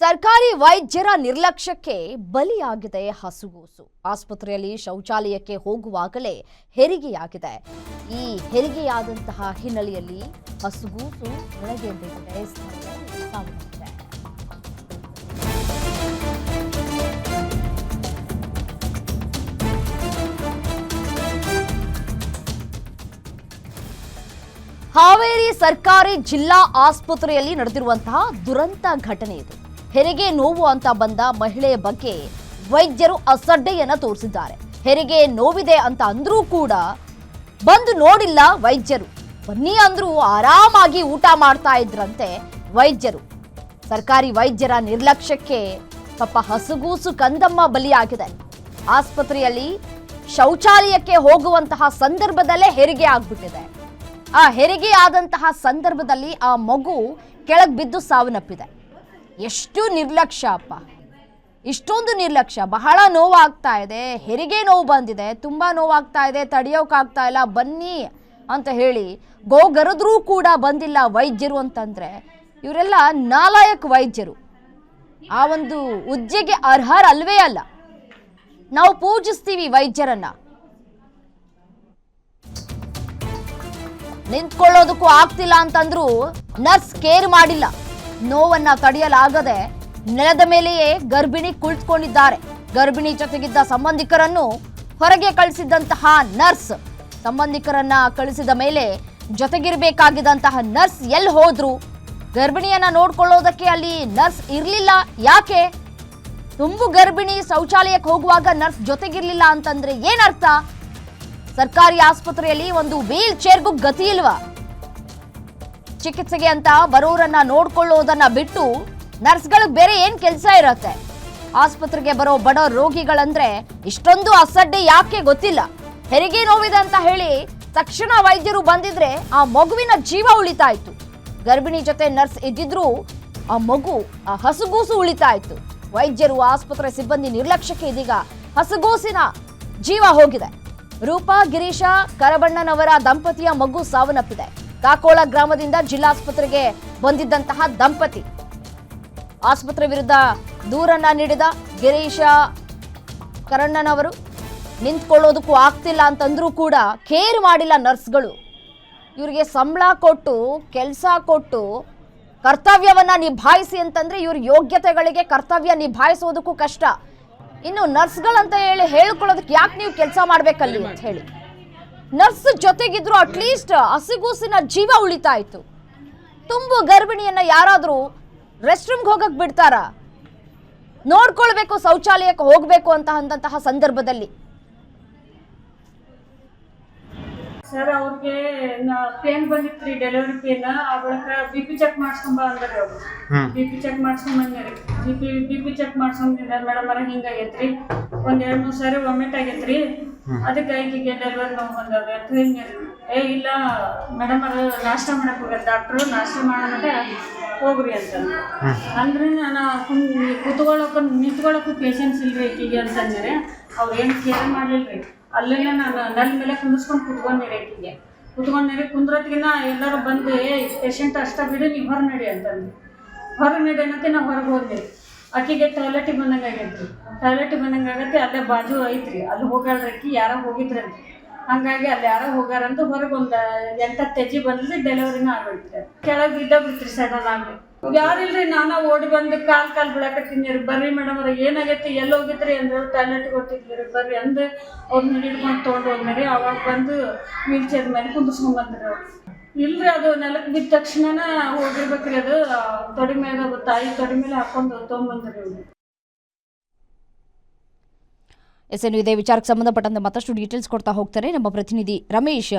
ಸರ್ಕಾರಿ ವೈದ್ಯರ ನಿರ್ಲಕ್ಷ್ಯಕ್ಕೆ ಬಲಿಯಾಗಿದೆ ಹಸುಗೂಸು. ಆಸ್ಪತ್ರೆಯಲ್ಲಿ ಶೌಚಾಲಯಕ್ಕೆ ಹೋಗುವಾಗಲೇ ಹೆರಿಗೆಯಾಗಿದೆ. ಈ ಹೆರಿಗೆಯಾದಂತಹ ಹಿನ್ನೆಲೆಯಲ್ಲಿ ಹಸುಗೂಸು ಒಳಗೆ ಬಿದ್ದಿದೆ, ಸಾವನ್ನಪ್ಪಿದೆ. ಹಾವೇರಿ ಸರ್ಕಾರಿ ಜಿಲ್ಲಾ ಆಸ್ಪತ್ರೆಯಲ್ಲಿ ನಡೆದಿರುವಂತಹ ದುರಂತ ಘಟನೆ ಇದು. ಹೆರಿಗೆ ನೋವು ಅಂತ ಬಂದ ಮಹಿಳೆಯ ಬಗ್ಗೆ ವೈದ್ಯರು ಅಸಡ್ಡೆಯನ್ನ ತೋರಿಸಿದ್ದಾರೆ. ಹೆರಿಗೆ ನೋವಿದೆ ಅಂತ ಅಂದ್ರೂ ಕೂಡ ಬಂದು ನೋಡಿಲ್ಲ ವೈದ್ಯರು. ಬನ್ನಿ ಅಂದ್ರೂ ಆರಾಮಾಗಿ ಊಟ ಮಾಡ್ತಾ ಇದ್ರಂತೆ ವೈದ್ಯರು. ಸರ್ಕಾರಿ ವೈದ್ಯರ ನಿರ್ಲಕ್ಷ್ಯಕ್ಕೆ ಪಾಪ ಹಸುಗೂಸು ಕಂದಮ್ಮ ಬಲಿಯಾಗಿದೆ. ಆಸ್ಪತ್ರೆಯಲ್ಲಿ ಶೌಚಾಲಯಕ್ಕೆ ಹೋಗುವಂತಹ ಸಂದರ್ಭದಲ್ಲೇ ಹೆರಿಗೆ ಆಗ್ಬಿಟ್ಟಿದೆ. ಆ ಹೆರಿಗೆ ಆದಂತಹ ಸಂದರ್ಭದಲ್ಲಿ ಆ ಮಗು ಕೆಳಗೆ ಬಿದ್ದು ಸಾವನ್ನಪ್ಪಿದೆ. ಎಷ್ಟು ನಿರ್ಲಕ್ಷ್ಯ ಅಪ್ಪ, ಇಷ್ಟೊಂದು ನಿರ್ಲಕ್ಷ್ಯ. ಬಹಳ ನೋವಾಗ್ತಾ ಇದೆ, ಹೆರಿಗೆ ನೋವು ಬಂದಿದೆ, ತುಂಬಾ ನೋವಾಗ್ತಾ ಇದೆ, ತಡೆಯೋಕ್ಕಾಗ್ತಾ ಇಲ್ಲ, ಬನ್ನಿ ಅಂತ ಹೇಳಿ ಗೋಗರೆದ್ರೂ ಕೂಡ ಬಂದಿಲ್ಲ ವೈದ್ಯರು ಅಂತಂದ್ರೆ ಇವರೆಲ್ಲ ನಾಲಾಯಕ್ ವೈದ್ಯರು. ಆ ಒಂದು ಹುದ್ದೆಗೆ ಅರ್ಹರಲ್ವೇ ಅಲ್ಲ. ನಾವು ಪೂಜಿಸ್ತೀವಿ ವೈದ್ಯರನ್ನ, ನಿಂತ್ಕೊಳ್ಳೋದಕ್ಕೂ ಆಗ್ತಿಲ್ಲ ಅಂತಂದ್ರೂ ನರ್ಸ್ ಕೇರ್ ಮಾಡಿಲ್ಲ. ನೋವನ್ನ ತಡೆಯಲಾಗದೆ ನೆಲದ ಮೇಲೆಯೇ ಗರ್ಭಿಣಿ ಕುಳಿತುಕೊಂಡಿದ್ದಾರೆ. ಗರ್ಭಿಣಿ ಜೊತೆಗಿದ್ದ ಸಂಬಂಧಿಕರನ್ನು ಹೊರಗೆ ಕಳಿಸಿದಂತಹ ನರ್ಸ್, ಸಂಬಂಧಿಕರನ್ನ ಕಳಿಸಿದ ಮೇಲೆ ಜೊತೆಗಿರಬೇಕಾಗಿದ್ದಂತಹ ನರ್ಸ್ ಎಲ್ಲಿ ಹೋದ್ರು? ಗರ್ಭಿಣಿಯನ್ನ ನೋಡ್ಕೊಳ್ಳೋದಕ್ಕೆ ಅಲ್ಲಿ ನರ್ಸ್ ಇರ್ಲಿಲ್ಲ. ಯಾಕೆ? ತುಂಬು ಗರ್ಭಿಣಿ ಶೌಚಾಲಯಕ್ಕೆ ಹೋಗುವಾಗ ನರ್ಸ್ ಜೊತೆಗಿರ್ಲಿಲ್ಲ ಅಂತಂದ್ರೆ ಏನರ್ಥ? ಸರ್ಕಾರಿ ಆಸ್ಪತ್ರೆಯಲ್ಲಿ ಒಂದು ವೀಲ್ ಚೇರ್ಗೂ ಗತಿ ಇಲ್ವಾ? ಚಿಕಿತ್ಸೆಗೆ ಅಂತ ಬರೋರನ್ನ ನೋಡ್ಕೊಳ್ಳೋದನ್ನ ಬಿಟ್ಟು ನರ್ಸ್ಗಳಿಗೆ ಬೇರೆ ಏನ್ ಕೆಲಸ ಇರತ್ತೆ? ಆಸ್ಪತ್ರೆಗೆ ಬರೋ ಬಡ ರೋಗಿಗಳಂದ್ರೆ ಇಷ್ಟೊಂದು ಅಸಡ್ಡೆ ಯಾಕೆ ಗೊತ್ತಿಲ್ಲ. ಹೆರಿಗೆ ನೋವಿದೆ ಅಂತ ಹೇಳಿ ತಕ್ಷಣ ವೈದ್ಯರು ಬಂದಿದ್ರೆ ಆ ಮಗುವಿನ ಜೀವ ಉಳಿತಾ ಇತ್ತು. ಗರ್ಭಿಣಿ ಜೊತೆ ನರ್ಸ್ ಇದ್ದಿದ್ರು ಆ ಮಗು, ಆ ಹಸುಗೂಸು ಉಳಿತಾ ಇತ್ತು. ವೈದ್ಯರು, ಆಸ್ಪತ್ರೆ ಸಿಬ್ಬಂದಿ ನಿರ್ಲಕ್ಷ್ಯಕ್ಕೆ ಇದೀಗ ಹಸುಗೂಸಿನ ಜೀವ ಹೋಗಿದೆ. ರೂಪಾ ಗಿರೀಶ ಕರಬಣ್ಣನವರ ದಂಪತಿಯ ಮಗು ಸಾವನ್ನಪ್ಪಿದೆ. ಕಾಕೋಳ ಗ್ರಾಮದಿಂದ ಜಿಲ್ಲಾಸ್ಪತ್ರೆಗೆ ಬಂದಿದ್ದಂತಹ ದಂಪತಿ ಆಸ್ಪತ್ರೆ ವಿರುದ್ಧ ದೂರನ್ನ ನೀಡಿದ ಗಿರೀಶ ಕರಣ್ಣನವರು ನಿಂತ್ಕೊಳ್ಳೋದಕ್ಕೂ ಆಗ್ತಿಲ್ಲ ಅಂತಂದ್ರೂ ಕೂಡ ಕೇರ್ ಮಾಡಿಲ್ಲ ನರ್ಸ್ಗಳು. ಇವರಿಗೆ ಸಂಬಳ ಕೊಟ್ಟು, ಕೆಲಸ ಕೊಟ್ಟು, ಕರ್ತವ್ಯವನ್ನ ನಿಭಾಯಿಸಿ ಅಂತಂದ್ರೆ ಇವ್ರ ಯೋಗ್ಯತೆಗಳಿಗೆ ಕರ್ತವ್ಯ ನಿಭಾಯಿಸೋದಕ್ಕೂ ಕಷ್ಟ. ಇನ್ನು ನರ್ಸ್ಗಳಂತ ಹೇಳ್ಕೊಳ್ಳೋದಕ್ಕೆ ಯಾಕೆ ನೀವು ಕೆಲಸ ಮಾಡ್ಬೇಕಲ್ಲಿ ಅಂತ ಹೇಳಿ ನರ್ಸ್ ಜೊತೆಗಿದ್ರು ಅಟ್ಲೀಸ್ಟ್ ಹಸುಗೂಸಿನ ಜೀವ ಉಳಿತಾ ಇತ್ತು. ತುಂಬು ಗರ್ಭಿಣಿಯನ್ನ ಯಾರಾದ್ರೂ ರೆಸ್ಟ್ ರೂಮ್ಗೆ ಹೋಗಕ್ ಬಿಡ್ತಾರ? ನೋಡ್ಕೊಳ್ಬೇಕು, ಶೌಚಾಲಯಕ್ಕೆ ಹೋಗ್ಬೇಕು ಅಂತಹ ಸಂದರ್ಭದಲ್ಲಿ. ಸರ್ ಅವ್ರಿಗೆ ಪೇನ್ ಬಂದಿತ್ರಿ, ಡೆಲಿವರಿ ಪೇನ್. ಅವಳಕ BP ಚೆಕ್ ಮಾಡಿಸ್ಕೊಂಬ ಅಂದ್ರಿ. ಅವ್ರು BP ಚೆಕ್ ಮಾಡಿಸ್ಕೊಂಡ್ ಬಂದ್ರಿ. BP ಚೆಕ್ ಮಾಡಿಸ್ಕೊಂಡ್ ಮೇಡಮ್ ಅವ್ರ ಹಿಂಗಾಗೈತ್ರಿ, ಒಂದ್ 2-3 ಸಾರಿ ವಾಮಿಟ್ ಆಗೈತ್ರಿ, ಅದಕ್ಕೆ ಈಗೀಗ ಡೆಲಿವರಿ ನೋವು ಬಂದವ್ರಿ ಅಂತ ಹಿಂಗ್ರಿ. ಇಲ್ಲ ಮೇಡಮ್ ಅವ್ರ ನಾಷ್ಟ ಮಾಡಕ್ ಹೋಗ್ಯಾರ ಡಾಕ್ಟ್ರು, ನಾಷ್ಟ ಮಾಡೋಣ ಹೋಗ್ರಿ ಅಂತ ಅಂದ್ರೆ ನಾನು ನಿಂತ್ಕೊಳ್ಳೋಕ್ಕೂ ಪೇಷನ್ಸ್ ಇಲ್ರಿ ಈಗೀಗ ಅಂತಂದ್ರೆ ಅವ್ರು ಏನು ಕೇರ್ ಮಾಡ್ಲಿಲ್ರಿ. ಅಲ್ಲೇ ನಾನು ನೆಲ ಮೇಲೆ ಕುಂದಿಸ್ಕೊಂಡು ಕುತ್ಕೊಂಡಿರಿ. ಆಕಿಗೆ ಕುಂದ್ರತ್ಗಿನ ಎಲ್ಲರೂ ಬಂದು ಪೇಷಂಟ್ ಅಷ್ಟ ಬಿಡಿ, ನೀವು ಹೊರ ನಡಿ ಅಂತಂದು ಹೊರಗೆ ನಡಿ ಅನ್ನತ್ತೆ. ನಾವು ಹೊರಗೆ ಹೋದ್ರಿ. ಆಕಿಗೆ ಟಾಯ್ಲೆಟಿಗೆ ಬಂದಂಗೆ ಆಗೈತ್ರಿ. ಟಾಯ್ಲೆಟಿಗೆ ಬಂದಂಗೆ ಆಗತ್ತೆ. ಅಲ್ಲೇ ಬಾಜು ಐತ್ರಿ, ಅಲ್ಲಿ ಹೋಗಾಳ್ರಿ. ಆಕಿ ಯಾರೋ ಹೋಗಿದ್ರಂತೆ, ಹಂಗಾಗಿ ಅಲ್ಲಿ ಯಾರೋ ಹೋಗಾರಂತ ಹೊರಗೆ ಒಂದು 8-10 ಹೆಜ್ಜೆ ಬಂದ್ರಿ, ಡೆಲಿವರಿನ ಆಗ್ಬಿಡ್ತೀರಿ. ಕೆಳಗೆ ಬಿದ್ದ ಬಿಡ್ತೀರಿ ಸಡನ್ ಆಗ್ಲಿ. ಯಾರಿಲ್ರಿ, ನಾನು ಓಡಿ ಬಂದು ಕಾಲ್ ಬಿಡಾಕತ್ತೀನಿ. ಬರ್ರಿ ಮೇಡಮ್ ಅವ್ರ ಏನಾಗೈತಿ, ಎಲ್ಲಿ ಹೋಗಿದ್ರಿ ಅಂದ್ರೆ ಟಾಯ್ಲೆಟ್ಗೆ ಹೊಟ್ಟಿದ್ರಿ, ಬರ್ರಿ ಅಂದು ಅವ್ರನ್ನ ಹಿಡ್ಕೊಂಡು ತೊಗೊಂಡು ಹೋದ್ಮೇರಿ. ಅವಾಗ ಬಂದು ವೀಲ್ ಚೇರ್ ಮೇಲೆ ಕುಂದಿಸ್ಕೊಂಡ್ ಬಂದ್ರಿ ಅವ್ರು. ಇಲ್ರಿ, ಅದು ನೆಲಕ್ಕೆ ಬಿದ್ದ ತಕ್ಷಣ ಹೋಗಿರ್ಬೇಕ್ರಿ. ಅದು ತೊಡಿ ಮೇಲೆ, ತಾಯಿ ತೊಡಿ ಮೇಲೆ ಹಾಕೊಂಡು ತೊಗೊಂಬಂದ್ರಿ ಅವ್ರು. ಎಸ್ಎನ್ ಇದೇ ವಿಚಾರಕ್ಕೆ ಸಂಬಂಧಪಟ್ಟಂತೆ ಮತ್ತಷ್ಟು ಡೀಟೇಲ್ಸ್ ಕೊಡ್ತಾ ಹೋಗ್ತಾರೆ ನಮ್ಮ ಪ್ರತಿನಿಧಿ ರಮೇಶ್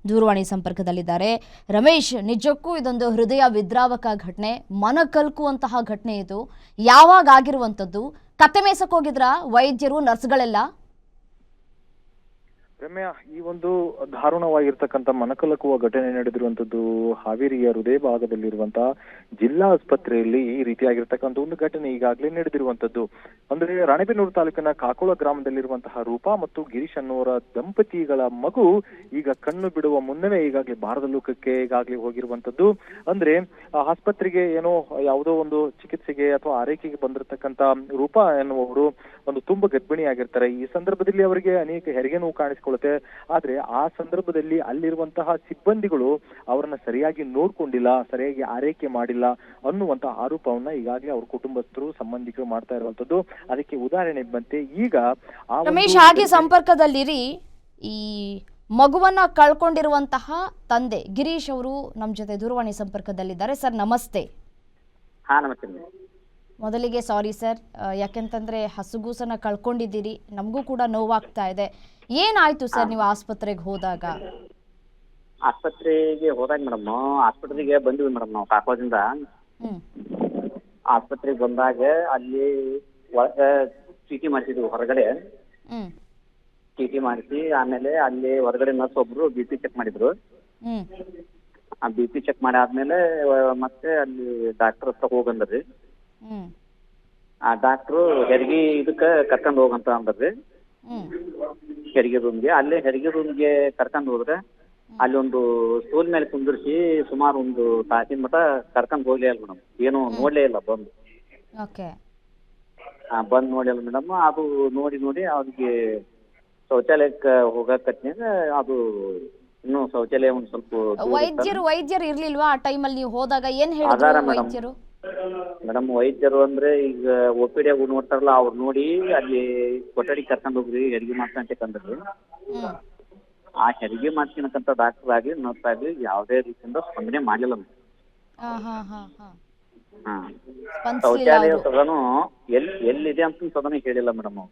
ದೂರವಾಣಿ ಸಂಪರ್ಕದಲ್ಲಿದ್ದಾರೆ. ರಮೇಶ್, ನಿಜಕ್ಕೂ ಇದೊಂದು ಹೃದಯ ವಿದ್ರಾವಕ ಘಟನೆ, ಮನ ಕಲ್ಕುವಂತಹ ಘಟನೆ. ಇದು ಯಾವಾಗ ಆಗಿರುವಂಥದ್ದು? ಕತ್ತೆ ಮೇಸಕ್ಕೆ ಹೋಗಿದ್ರ ವೈದ್ಯರು, ನರ್ಸ್ಗಳೆಲ್ಲ? ರಮ್ಯಾ, ಈ ಒಂದು ದಾರುಣವಾಗಿರ್ತಕ್ಕಂಥ ಮನಕಲಕುವ ಘಟನೆ ನಡೆದಿರುವಂತದ್ದು ಹಾವೇರಿಯ ಹೃದಯ ಭಾಗದಲ್ಲಿರುವಂತಹ ಜಿಲ್ಲಾ ಆಸ್ಪತ್ರೆಯಲ್ಲಿ ಈ ರೀತಿಯಾಗಿರ್ತಕ್ಕಂಥ ಒಂದು ಘಟನೆ ಈಗಾಗಲೇ ನಡೆದಿರುವಂತದ್ದು. ಅಂದ್ರೆ ರಾಣೆಬೆನ್ನೂರು ತಾಲೂಕಿನ ಕಾಕೋಳ ಗ್ರಾಮದಲ್ಲಿರುವಂತಹ ರೂಪಾ ಮತ್ತು ಗಿರೀಶ್ ಅನ್ನುವರ ದಂಪತಿಗಳ ಮಗು ಈಗ ಕಣ್ಣು ಬಿಡುವ ಮುನ್ನವೇ ಈಗಾಗಲೇ ಭಾರತ ಲೋಕಕ್ಕೆ ಈಗಾಗಲೇ ಹೋಗಿರುವಂತದ್ದು. ಅಂದ್ರೆ ಆಸ್ಪತ್ರೆಗೆ ಏನೋ ಯಾವುದೋ ಒಂದು ಚಿಕಿತ್ಸೆಗೆ ಅಥವಾ ಆರೈಕೆಗೆ ಬಂದಿರತಕ್ಕಂತ ರೂಪಾ ಎನ್ನುವವರು ಒಂದು ತುಂಬಾ ಗರ್ಭಿಣಿಯಾಗಿರ್ತಾರೆ. ಈ ಸಂದರ್ಭದಲ್ಲಿ ಅವರಿಗೆ ಅನೇಕ ಹೆರಿಗೆ ನೋವು ಕಾಣಿಸಿಕೊಳ್ಳುತ್ತೆ. ಆದ್ರೆ ಆ ಸಂದರ್ಭದಲ್ಲಿ ಅಲ್ಲಿರುವಂತಹ ಸಿಬ್ಬಂದಿಗಳು ಅವರನ್ನ ಸರಿಯಾಗಿ ನೋಡ್ಕೊಂಡಿಲ್ಲ, ಸರಿಯಾಗಿ ಆರೈಕೆ ಮಾಡಿಲ್ಲ ಅನ್ನುವಂತಹ ಆರೋಪವನ್ನ ಈಗಾಗಲೇ ಅವ್ರ ಕುಟುಂಬಸ್ಥರು ಸಂಬಂಧಿಕರು ಮಾಡ್ತಾ ಇರುವಂತದ್ದು. ಅದಕ್ಕೆ ಉದಾಹರಣೆ ಬಂತೆ ಈಗ ರಮೇಶ್, ಹಾಗೆ ಸಂಪರ್ಕದಲ್ಲಿರಿ. ಈ ಮಗುವನ್ನ ಕಳ್ಕೊಂಡಿರುವಂತಹ ತಂದೆ ಗಿರೀಶ್ ಅವರು ನಮ್ಮ ಜೊತೆ ದೂರವಾಣಿ ಸಂಪರ್ಕದಲ್ಲಿದ್ದಾರೆ. ಸರ್ ನಮಸ್ತೆ. ಹಾ ನಮಸ್ತೆ. ಮೊದಲಿಗೆ ಸಾರಿ ಸರ್, ಯಾಕೆಂತಂದ್ರೆ ಹಸುಗೂಸನ್ನ ಕಳ್ಕೊಂಡಿದ್ದೀರಿ, ನಮಗೂ ಕೂಡ ನೋವಾಗ್ತಾ ಇದೆ. ಏನಾಯ್ತು ಸರ್ ನೀವು ಆಸ್ಪತ್ರೆಗೆ ಹೋದಾಗ? ಆಸ್ಪತ್ರೆಗೆ ಹೋದಾಗ ಮೇಡಮ್ ಆಸ್ಪತ್ರೆಗೆ ಬಂದ್ವಿ ಮೇಡಮ್ ನಾವು ಕಾಕೋದಿಂದ. ಆಸ್ಪತ್ರೆಗೆ ಬಂದಾಗ ಅಲ್ಲಿ ಒಳಗ ಚೀಟಿ ಮಾಡಿಸಿದ್ವಿ ಹೊರಗಡೆ. ಚೀಟಿ ಮಾಡಿಸಿ ಆಮೇಲೆ ಅಲ್ಲಿ ಹೊರಗಡೆ ನರ್ಸ್ ಒಬ್ರು BP ಚೆಕ್ ಮಾಡಿದ್ರು. ಆ BP ಚೆಕ್ ಮಾಡಿ ಆದ್ಮೇಲೆ ಮತ್ತೆ ಅಲ್ಲಿ ಡಾಕ್ಟರ್ ಹತ್ರ ಹೋಗಂದ್ರಿ. ಆ ಡಾಕ್ಟ್ರು ಹೆರಿಗೆ ಇದಕ್ಕ ಕರ್ಕೊಂಡ್ ಹೋಗಂತ ಅಂದ್ರಿ, ಹೆರಿಗೆ ರೂಮ್ಗೆ. ಅಲ್ಲೇ ಹೆರಿಗೆ ರೂಮ್ಗೆ ಕರ್ಕೊಂಡ್ ಹೋದ್ರೆ ಅಲ್ಲಿ ಒಂದು ಸ್ಟೂಲ್ ಮೇಲೆ ಕುಂದಿರ್ಸಿ ಸುಮಾರು ಒಂದು ತಾಸಿನ ಮಟ ಕರ್ಕೊಂಡ್ ಹೋಗ್ಲೇ ಇಲ್ಲ ಮೇಡಮ್. ಏನು ನೋಡ್ಲೇ ಇಲ್ಲ ಬಂದು. ಬಂದ್ ನೋಡ್ಲಿಲ್ಲ ಮೇಡಮ್. ಅದು ನೋಡಿ ಅವ್ರಿಗೆ ಶೌಚಾಲಯಕ್ಕೆ ಹೋಗಕತ್ನಾಗ ಅದು ಇನ್ನು ಶೌಚಾಲಯ ಒಂದ್ ಸ್ವಲ್ಪ ವೈದ್ಯರು ಇರ್ಲಿಲ್ವಾ ಆ ಟೈಮಲ್ಲಿ ನೀವು ಹೋದಾಗ? ಏನ್ ಹೇಳಿದ್ರು ವೈದ್ಯರು? ಮೇಡಮ್ ವೈದ್ಯರು ಅಂದ್ರೆ ಈಗ OPD ನೋಡ್ತಾರಲ್ಲ, ಅವ್ರು ನೋಡಿ ಅಲ್ಲಿ ಕೊಠಡಿ ಕರ್ಕೊಂಡ್ ಹೋಗ್ರಿ ಹೆರಿಗೆ ಮಾಡ್ಕೊಂತಂದ್ರಿ. ಆ ಹೆರಿಗೆ ಮಾಡ್ಕೊಳಕಂತ ಡಾಕ್ಟರ್ ಆಗ್ಲಿ ನರ್ಸ್ ಆಗ್ಲಿ ಯಾವುದೇ ರೀತಿಯಿಂದ ಸ್ಪಂದನೆ ಮಾಡ್ಲಿಲ್ಲ. ಶೌಚಾಲಯ ಸದನು ಎಲ್ಲಿದೆ ಅಂತ ಸದನ ಹೇಳಿಲ್ಲ ಮೇಡಮ್.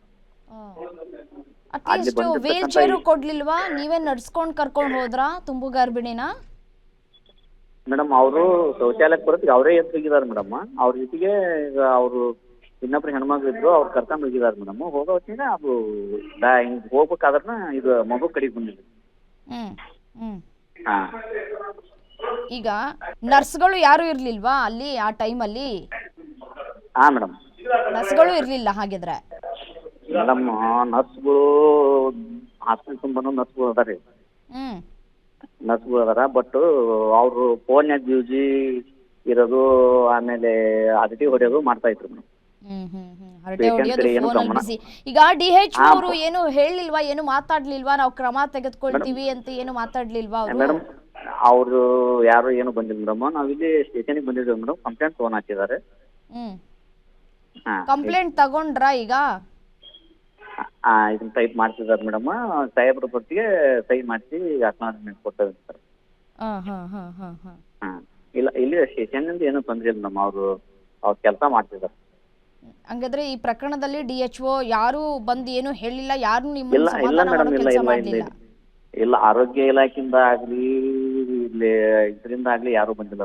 ಅಟ್ಲೀಸ್ಟ್ ವೀಲ್ ಚೇರು ಕೊಡ್ಲಿಲ್ವಾ? ನೀವೇ ನಡ್ಸ್ಕೊಂಡ್ ಕರ್ಕೊಂಡ್ ಹೋದ್ರಾ ತುಂಬು ಗರ್ಭಿಣಿನ? ಮೇಡಮ್ ಅವರು ಶೌಚಾಲಯಕ್ಕೆ ಬರೋದಕ್ಕೆ ಅವರೇ ಎದ್ದು ಹೋಗಿದಾರೆ ಮೇಡಮ್. ಅವ್ರ ಜೊತೆಗೆ ಈಗ ಅವರು ಇನ್ನೊಬ್ರು ಹೆಣ್ಮಕ್ಳು ಇದ್ರು, ಅವ್ರು ಕರ್ಕೊಂಡು ಹೋಗಿದಾರೆ ಮೇಡಮ್. ಹೋಗೋ ಹೊತ್ತಿಗೆ ಅದು ಹಿಂಗ್ ಹೋಗ್ಬೇಕಾದ್ರನ ಇದು ಮಗು ಕಡೆಗೆ ಬಂದಿದೆ. ಹಾ, ಈಗ ನರ್ಸ್ಗಳು ಯಾರು ಇರ್ಲಿಲ್ವಾ ಅಲ್ಲಿ ಆ ಟೈಮಲ್ಲಿ? ಹಾ ಮೇಡಮ್, ನರ್ಸ್ಗಳು ಇರ್ಲಿಲ್ಲ ಹಾಗಿದ್ರೆ? ಮೇಡಮ್ ನರ್ಸ್ಗಳು ಹಾಸ್ಪಿಟಲ್ ತುಂಬಾನು ನರ್ಸ್ಗಳು ಅದಾರಿ. ನರ್ಸ್ಗಳು ಅದಾರ. ಬಟ್ ಅವರು ಫೋನ್ಯಾಗ ಬ್ಯೂಸಿ ಇರೋದು, ಆಮೇಲೆ ಅದಿಟಿ ಹೊಡೆಯೋದು ಮಾಡ್ತಾ ಇದ್ರು ಮೇಡಮ್. ಈಗ DH ಅವರು ಏನು ಹೇಳಿಲ್ವಾ, ಏನು ಮಾತಾಡ್ಲಿಲ್ವಾ, ನಾವು ಕ್ರಮ ತೆಗೆದುಕೊಳ್ತೀವಿ ಅಂತ ಏನು ಮಾತಾಡ್ಲಿಲ್ವಾ ಅವರು? ಮೇಡಮ್ ಅವರು ಯಾರು ಏನು ಬಂದಿಲ್ಲ ಮೇಡಮ್. ನಾವಿಲ್ಲಿ ಸ್ಟೇಷನ್ಗೆ ಬಂದಿದ್ದೇವೆ ಮೇಡಮ್. ಕಂಪ್ಲೇಂಟ್ ಫೋನ್ ಹಾಕಿದ್ದಾರೆ. ಕಂಪ್ಲೇಂಟ್ ತಗೊಂಡ್ರಾ ಈಗ? ಇದನ್ನ ಟೈಪ್ ಮಾಡ್ತಿದ್ದಾರೆ ಮೇಡಮ್. ಸಾಹೇಬ್ರ ಪಟ್ಟಿಗೆ ಸೈನ್ ಮಾಡಿಸಿ ಅಕ್ನಾಲಜ್ಮೆಂಟ್ ಕೊಡ್ತಾರೆ ಸರ್. ಇಲ್ಲ, ಇಲ್ಲಿ ಸ್ಟೇಷನ್ ಏನು ತೊಂದರೆ ಇಲ್ಲ ಮೇಡಮ್. ಅವ್ರ ಕೆಲಸ ಮಾಡ್ತಿದ್ದಾರೆ. ಹಂಗಾದ್ರೆ ಈ ಪ್ರಕರಣದಲ್ಲಿ DHO ಯಾರು ಬಂದು ಏನು ಹೇಳಿಲ್ಲ, ಯಾರು ನಿಮ್ಮ ಇಲ್ಲ ಮೇಡಮ್, ಇಲ್ಲ ಆರೋಗ್ಯ ಇಲಾಖೆಯಿಂದ ಆಗ್ಲಿ ಇಲ್ಲಿ ಇದರಿಂದ ಆಗ್ಲಿ ಯಾರು ಬಂದಿಲ್ಲ.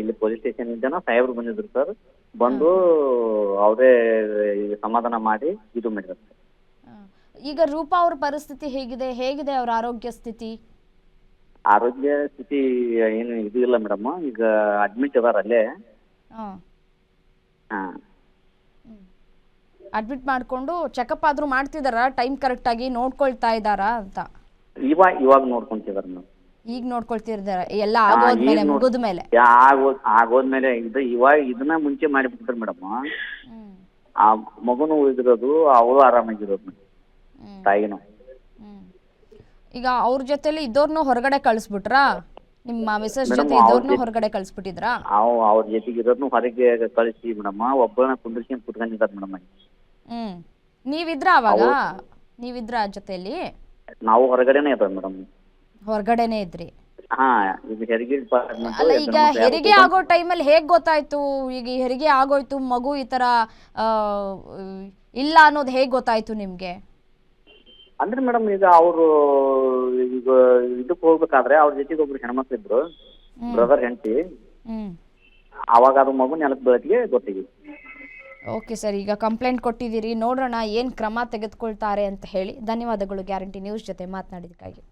ಇಲ್ಲಿ ಪೊಲೀಸ್ ಸ್ಟೇಷನ್ ಇಂದ ಸಾಹೇಬ್ರು ಬಂದಿದ್ರು ಸರ್. ಬಂದು ಅವರೇ ಸಮಾಧಾನ ಮಾಡಿ ಇದು ಮಾಡಿದ್ರು. ಈಗ ರೂಪಾ ಅವ್ರ ಪರಿಸ್ಥಿತಿ ಹೇಗಿದೆ ಅವ್ರ ಆರೋಗ್ಯ ಸ್ಥಿತಿ? ಆರೋಗ್ಯ ಸ್ಥಿತಿ ಏನು ಇದು ಇಲ್ಲ ಮೇಡಮ್. ಈಗ ಅಡ್ಮಿಟ್ ಇದಾರ ಅಲ್ಲೇ. ಅಡ್ಮಿಟ್ ಮಾಡ್ಕೊಂಡು ಚೆಕಪ್ ಆದ್ರೂ ಮಾಡ್ತಿದಾರ? ಟೈಮ್ ಕರೆಕ್ಟ್ ಆಗಿ ನೋಡ್ಕೊಳ್ತಾ ಇದ್ದಾರಾ ಅಂತ? ಇವಾಗ ನೋಡ್ಕೊಂತಿದಾರ ಮೇಡಮ್. ಈಗ ನೋಡ್ಕೊಳ್ತಿದ್ದಾರೆ ಎಲ್ಲ ಆಗೋದ್ಮೇಲೆ, ಮುಗಿದ್ಮೇಲೆ? ಆಗೋದ್ಮೇಲೆ ಇವಾಗ ಇದನ್ನ ಮುಂಚೆ ಮಾಡಿಬಿಟ್ರು ಮೇಡಮ್. ಆ ಮಗುನು ಉಳಿದಿರೋದು, ಅವಳು ಆರಾಮಾಗಿರೋದು ತಾಯಿನು. ಈಗ ಅವ್ರ ಜೊತೆಲಿ ಇದ್ದೋರ್ನು ಹೊರಗಡೆ ಕಳಿಸ್ಬಿಟ್ರಾ? ನಿಮ್ಮ ಮಿಸಸ್ ಜೊತೆ ಇದ್ದೋರ್ನು ಹೊರಗಡೆ ಕಳಿಸ್ಬಿಟ್ಟಿದ್ರಾ? ಅವ್ರ ಜೊತೆಗೆ ಇರೋರ್ನು ಹೊರಗೆ ಕಳಿಸಿ ಮೇಡಮ್. ಒಬ್ಬರನ್ನ ಕುಂದ್ರಿಸಿ ಕುತ್ಕೊಂಡಿದ್ದಾರೆ ಮೇಡಮ್. ನೀವಿದ್ರ ಅವಾಗ? ನೀವಿದ್ರ ಜೊತೆಲಿ? ನಾವು ಹೊರಗಡೆನೆ ಇದ್ದಾವೆ ಮೇಡಮ್. ಹೊರಗಡೆನೆ ಇದ್ರಿ? ಅಲ್ಲ, ಈಗ ಹೆರಿಗೆ ಆಗೋ ಟೈಮಲ್ಲಿ ಹೇಗ್ ಗೊತ್ತಾಯ್ತು? ಈಗ ಹೆರಿಗೆ ಆಗೋಯ್ತು, ಮಗು ಈ ತರ ಇಲ್ಲ ಅನ್ನೋದು ಹೇಗ್ ಗೊತ್ತಾಯ್ತು ನಿಮ್ಗೆ? ಅಂದ್ರೆ ಮೇಡಮ್ ಈಗ ಅವರು ಈಗ ಇದಕ್ಕೆ ಹೋಗ್ಬೇಕಾದ್ರೆ ಅವ್ರ ಜೊತೆಗೆ ಒಬ್ರು ಹೆಣ್ಮಕ್ಳು ಇದ್ರು, ಬ್ರದರ್ ಹೆಂಡತಿ. ಅವಾಗ ಅದು ಮಗು ನೆಲಕ್ಕೆ ಬೀಳತ್ತಿಗೆ ಗೊತ್ತಾಗಿತ್ತು. ಓಕೆ ಸರ್, ಈಗ ಕಂಪ್ಲೇಂಟ್ ಕೊಟ್ಟಿದ್ದೀರಿ, ನೋಡೋಣ ಏನು ಕ್ರಮ ತೆಗೆದುಕೊಳ್ತಾರೆ ಅಂತ ಹೇಳಿ. ಧನ್ಯವಾದಗಳು ಗ್ಯಾರಂಟಿ ನ್ಯೂಸ್ ಜೊತೆ ಮಾತನಾಡಿದ್ದಕ್ಕಾಗಿ.